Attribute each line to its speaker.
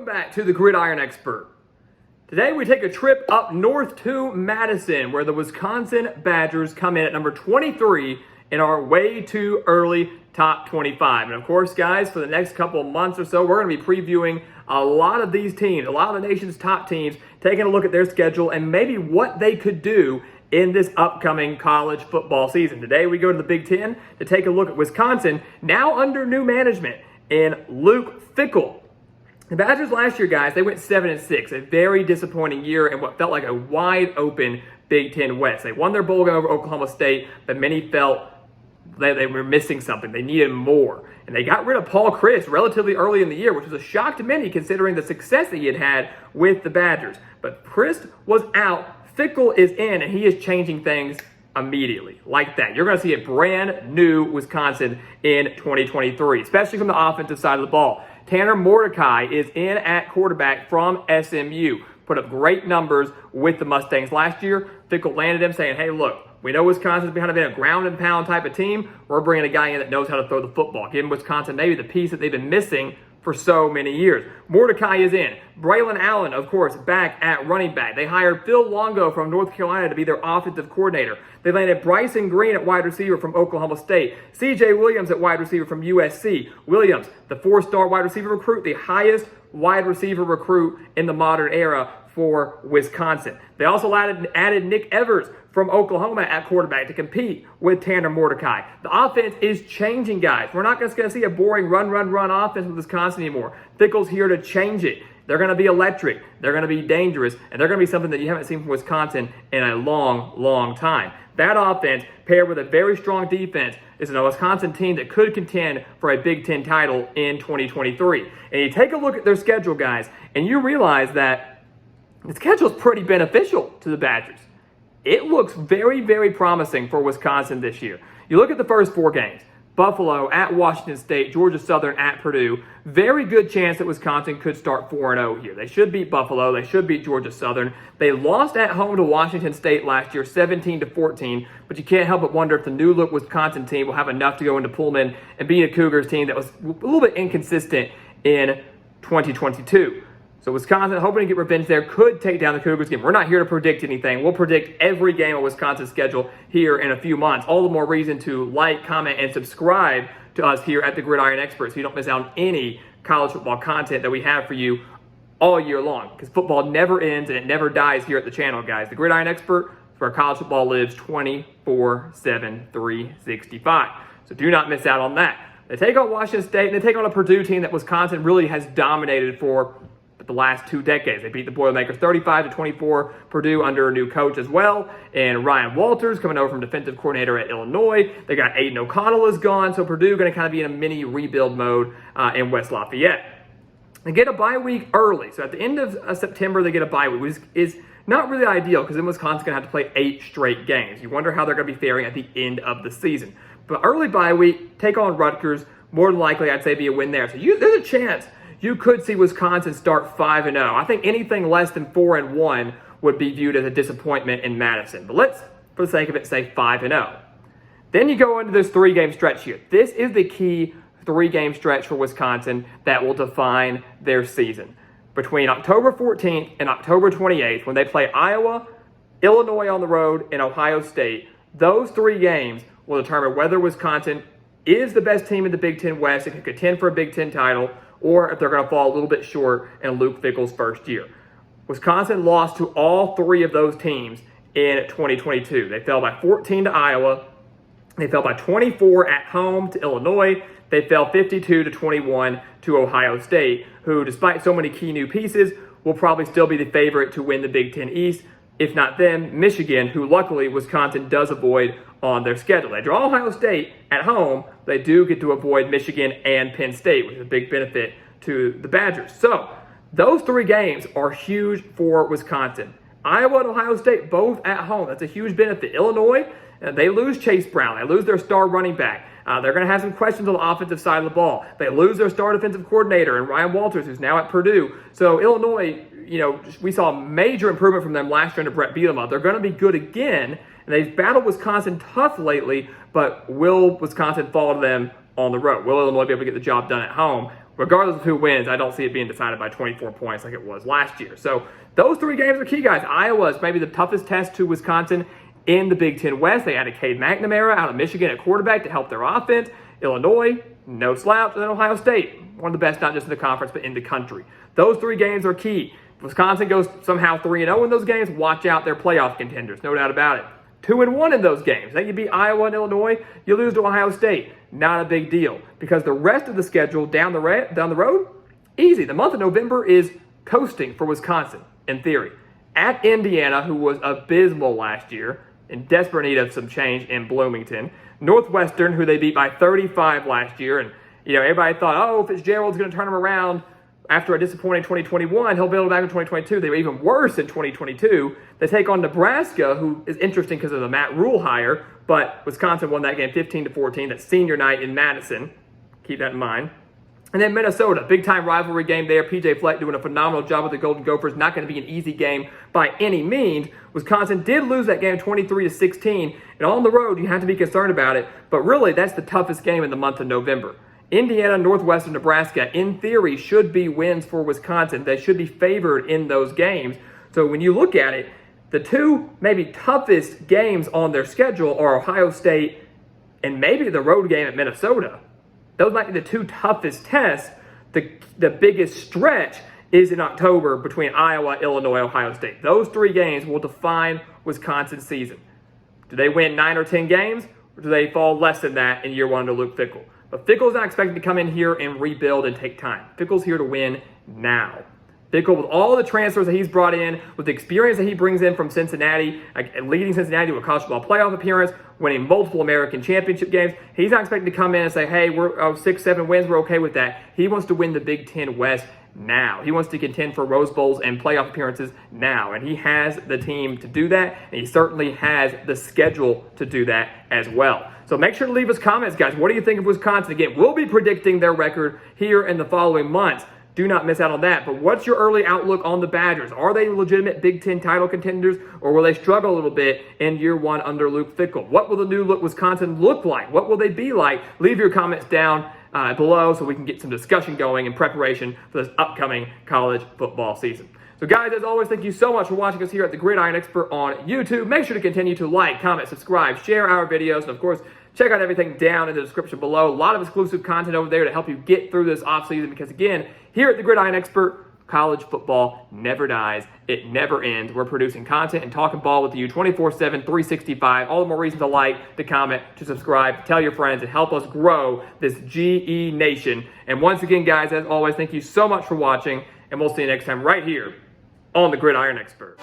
Speaker 1: Welcome back to the Gridiron Expert. Today we take a trip up north to Madison, where the Wisconsin Badgers come in at number 23 in our way too early top 25. And of course, guys, for the next couple of months or so, we're going to be previewing a lot of these teams, a lot of the nation's top teams, taking a look at their schedule and maybe what they could do in this upcoming college football season. Today we go to the Big Ten to take a look at Wisconsin, now under new management in Luke Fickell. The Badgers last year, guys, they went 7-6, a very disappointing year in what felt like a wide open Big Ten West. They won their bowl game over Oklahoma State, but many felt that they were missing something. They needed more. And they got rid of Paul Chryst relatively early in the year, which was a shock to many considering the success that he had had with the Badgers. But Chryst was out, Fickell is in, and he is changing things immediately, like that. You're going to see a brand new Wisconsin in 2023, especially from the offensive side of the ball. Tanner Mordecai is in at quarterback from SMU. Put up great numbers with the Mustangs last year. Fickell landed him saying, hey, look, we know Wisconsin's kind of been a ground and pound type of team. We're bringing a guy in that knows how to throw the football, giving Wisconsin maybe the piece that they've been missing for so many years. Mordecai is in. Braelon Allen, of course, back at running back. They hired Phil Longo from North Carolina to be their offensive coordinator. They landed Bryson Green at wide receiver from Oklahoma State. C.J. Williams at wide receiver from USC. Williams, the four-star wide receiver recruit, the highest wide receiver recruit in the modern era for Wisconsin. They also added Nick Evers from Oklahoma at quarterback to compete with Tanner Mordecai. The offense is changing, guys. We're not just going to see a boring run offense with Wisconsin anymore. Fickell's here to change it. They're going to be electric. They're going to be dangerous. And they're going to be something that you haven't seen from Wisconsin in a long time. That offense, paired with a very strong defense, is a Wisconsin team that could contend for a Big Ten title in 2023. And you take a look at their schedule, guys, and you realize that the schedule is pretty beneficial to the Badgers. It looks very promising for Wisconsin this year. You look at the first four games. Buffalo at Washington State, Georgia Southern at Purdue. Very good chance that Wisconsin could start 4-0 here. They should beat Buffalo. They should beat Georgia Southern. They lost at home to Washington State last year, 17-14, but you can't help but wonder if the new look Wisconsin team will have enough to go into Pullman and beat a Cougars team that was a little bit inconsistent in 2022. So Wisconsin, hoping to get revenge there, could take down the Cougars game. We're not here to predict anything. We'll predict every game of Wisconsin's schedule here in a few months. All the more reason to like, comment, and subscribe to us here at the Gridiron Expert so you don't miss out on any college football content that we have for you all year long. Because football never ends and it never dies here at the channel, guys. The Gridiron Expert is where college football lives 24/7, 365. So do not miss out on that. They take on Washington State and they take on a Purdue team that Wisconsin really has dominated for the last 2 decades. They beat the Boilermakers 35-24, Purdue under a new coach as well, and Ryan Walters coming over from defensive coordinator at Illinois. They got Aiden O'Connell is gone, so Purdue going to kind of be in a mini rebuild mode in West Lafayette. They get a bye week early, so at the end of September they get a bye week, which is not really ideal because then Wisconsin's going to have to play 8 straight games. You wonder how they're going to be faring at the end of the season. But early bye week, take on Rutgers, more than likely I'd say be a win there. So there's a chance you could see Wisconsin start 5-0. I think anything less than 4-1 would be viewed as a disappointment in Madison. But let's, for the sake of it, say 5-0. Then you go into this 3-game stretch here. This is the key 3-game stretch for Wisconsin that will define their season. Between October 14th and October 28th, when they play Iowa, Illinois on the road, and Ohio State, those 3 games will determine whether Wisconsin is the best team in the Big Ten West and can contend for a Big Ten title, or if they're going to fall a little bit short in Luke Fickell's first year. Wisconsin lost to all 3 of those teams in 2022. They fell by 14 to Iowa. They fell by 24 at home to Illinois. They fell 52-21 to Ohio State, who, despite so many key new pieces, will probably still be the favorite to win the Big Ten East. If not them, Michigan, who luckily Wisconsin does avoid on their schedule. They draw Ohio State at home. They do get to avoid Michigan and Penn State, which is a big benefit to the Badgers. So those 3 games are huge for Wisconsin. Iowa and Ohio State both at home. That's a huge benefit. Illinois, they lose Chase Brown. They lose their star running back. They're going to have some questions on the offensive side of the ball. They lose their star defensive coordinator and Ryan Walters, who's now at Purdue. So Illinois, we saw major improvement from them last year under Brett Bielema. They're going to be good again. And they've battled Wisconsin tough lately, but will Wisconsin fall to them on the road. Will Illinois be able to get the job done at home? Regardless of who wins, I don't see it being decided by 24 points like it was last year. So those 3 games are key, guys. Iowa is maybe the toughest test to Wisconsin in the Big Ten West. They added Cade McNamara out of Michigan at quarterback to help their offense. Illinois, no slouch. And then Ohio State, one of the best not just in the conference but in the country. Those 3 games are key. If Wisconsin goes somehow 3-0 in those games, watch out, they're playoff contenders, no doubt about it. 2-1 in those games. Then you beat Iowa and Illinois, you lose to Ohio State. Not a big deal because the rest of the schedule down the road, easy. The month of November is coasting for Wisconsin, in theory. At Indiana, who was abysmal last year, in desperate need of some change in Bloomington. Northwestern, who they beat by 35 last year. And, everybody thought, oh, Fitzgerald's going to turn them around after a disappointing 2021. He'll build back in 2022. They were even worse in 2022. They take on Nebraska, who is interesting because of the Matt Rule hire, but Wisconsin won that game 15-14. That's senior night in Madison. Keep that in mind. And then Minnesota, big-time rivalry game there. P.J. Fleck doing a phenomenal job with the Golden Gophers. Not going to be an easy game by any means. Wisconsin did lose that game 23-16. And on the road, you have to be concerned about it. But really, that's the toughest game in the month of November. Indiana, Northwestern, Nebraska, in theory, should be wins for Wisconsin. They should be favored in those games. So when you look at it, the 2 maybe toughest games on their schedule are Ohio State and maybe the road game at Minnesota. Those might be the 2 toughest tests. The biggest stretch is in October between Iowa, Illinois, Ohio State. Those 3 games will define Wisconsin's season. Do they win 9 or 10 games, or do they fall less than that in year 1 under Luke Fickell? But Fickell's not expected to come in here and rebuild and take time. Fickell's here to win now. Fickell, with all the transfers that he's brought in, with the experience that he brings in from Cincinnati, leading Cincinnati to a college football playoff appearance, winning multiple American championship games, he's not expected to come in and say, hey, we're 6-7 wins, we're okay with that. He wants to win the Big Ten West now. He wants to contend for Rose Bowls and playoff appearances now. And he has the team to do that, and he certainly has the schedule to do that as well. So make sure to leave us comments, guys. What do you think of Wisconsin? Again, we'll be predicting their record here in the following months. Do not miss out on that. But what's your early outlook on the Badgers? Are they legitimate Big Ten title contenders, or will they struggle a little bit in year 1 under Luke Fickell? What will the new look Wisconsin look like? What will they be like? Leave your comments down below so we can get some discussion going in preparation for this upcoming college football season. So guys, as always, thank you so much for watching us here at the Gridiron Expert on YouTube. Make sure to continue to like, comment, subscribe, share our videos, and of course, check out everything down in the description below. A lot of exclusive content over there to help you get through this offseason because, again, here at the Gridiron Expert, college football never dies. It never ends. We're producing content and talking ball with you 24/7, 365. All the more reason to like, to comment, to subscribe, to tell your friends, and help us grow this GE Nation. And once again, guys, as always, thank you so much for watching, and we'll see you next time right here on the Gridiron Expert.